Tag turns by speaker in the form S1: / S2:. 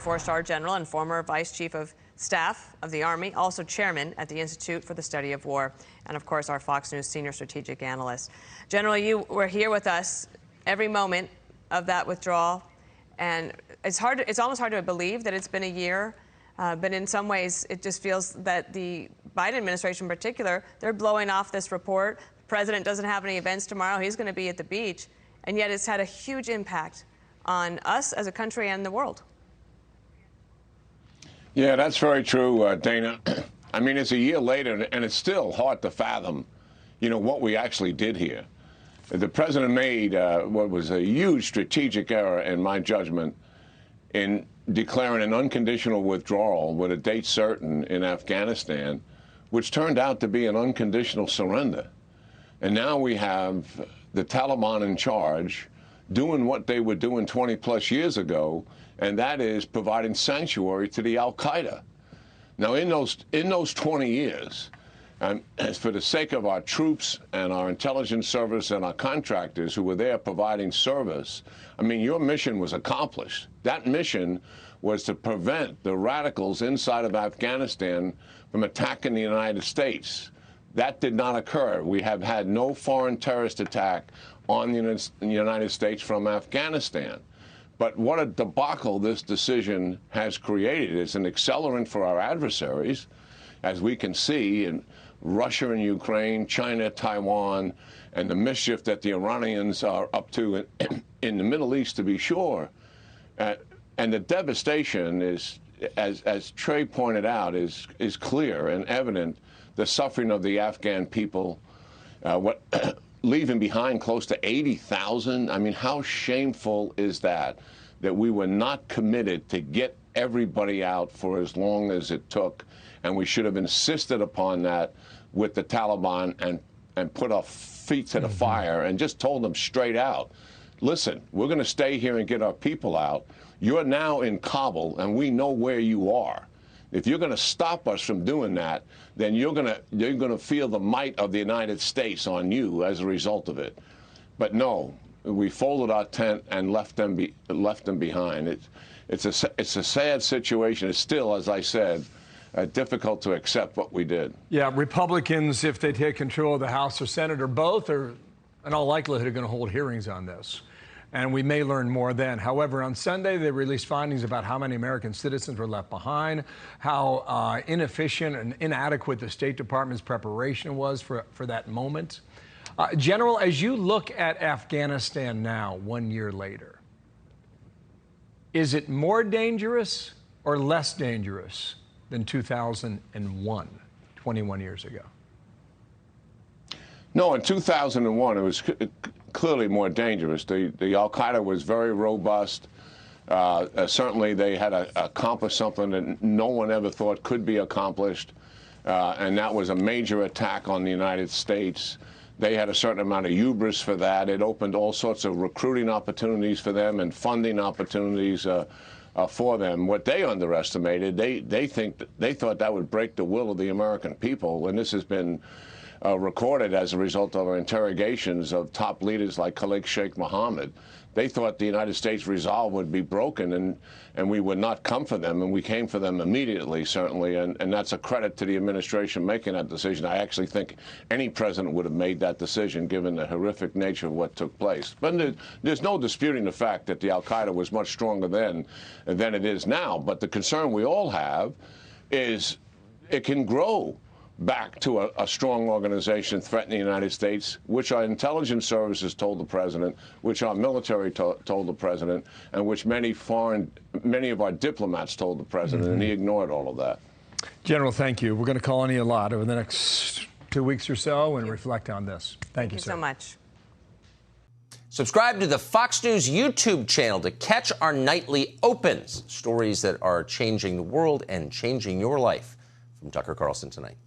S1: Four-star general and former vice chief of staff of the Army, also chairman at the Institute for the Study of War, and of course our Fox News senior strategic analyst. General, you were here with us every moment of that withdrawal, and it's almost hard to believe that it's been a year, but in some ways it just feels that the Biden administration in particular, they're blowing off this report. The president doesn't have any events tomorrow. He's going to be at the beach, and yet it's had a huge impact on us as a country and the world.
S2: Yeah, that's very true, Dana. I mean, it's a year later, and it's still hard to fathom, what we actually did here. The president made what was a huge strategic error, in my judgment, in declaring an unconditional withdrawal with a date certain in Afghanistan, which turned out to be an unconditional surrender. And now we have the Taliban in charge doing what they were doing 20-plus years ago, and that is providing sanctuary to the al-Qaeda. Now, in those 20 years, for the sake of our troops and our intelligence service and our contractors who were there providing service, I mean, your mission was accomplished. That mission was to prevent the radicals inside of Afghanistan from attacking the United States. That did not occur. We have had no foreign terrorist attack on the United States from Afghanistan. But what a debacle this decision has created. It's an accelerant for our adversaries, as we can see in Russia and Ukraine, China, Taiwan, and the mischief that the Iranians are up to in the Middle East, to be sure. And the devastation is, as Trey pointed out, is clear and evident. The suffering of the Afghan people, leaving behind close to 80,000. I mean, how shameful is that we were not committed to get everybody out for as long as it took, and we should have insisted upon that with the Taliban and put our feet to the fire and just told them straight out, listen, we're going to stay here and get our people out. You're now in Kabul, and we know where you are. If you're going to stop us from doing that, then you're going to feel the might of the United States on you as a result of it. But no, we folded our tent and left them behind. It's a sad situation. It's still, as I said, difficult to accept what we did.
S3: Yeah, Republicans, if they take control of the House or Senate or both, are in all likelihood going to hold hearings on this. And we may learn more then. However, on Sunday, they released findings about how many American citizens were left behind, how inefficient and inadequate the State Department's preparation was for that moment. General, as you look at Afghanistan now, 1 year later, is it more dangerous or less dangerous than 2001, 21 years ago?
S2: No, in 2001, it was clearly more dangerous. The al-Qaeda was very robust. Certainly, they had accomplished something that no one ever thought could be accomplished, and that was a major attack on the United States. They had a certain amount of hubris for that. It opened all sorts of recruiting opportunities for them and funding opportunities for them. What they underestimated, they thought that would break the will of the American people, and this has been recorded as a result of our interrogations of top leaders like Khalid Sheikh Mohammed. They thought the United States resolve would be broken and we would not come for them, and we came for them immediately, certainly, and that's a credit to the administration making that decision. I actually think any president would have made that decision given the horrific nature of what took place. But there's no disputing the fact that the al-Qaeda was much stronger then than it is now. But the concern we all have is it can grow back to a strong organization threatening the United States, which our intelligence services told the president, which our military told the president, and which many of our diplomats told the president, and he ignored all of that.
S3: General, thank you. We're going to call on you a lot over the next 2 weeks or so and reflect on this. Thank you, sir.
S1: So much.
S4: Subscribe to the Fox News YouTube channel to catch our nightly opens, stories that are changing the world and changing your life. From Tucker Carlson tonight.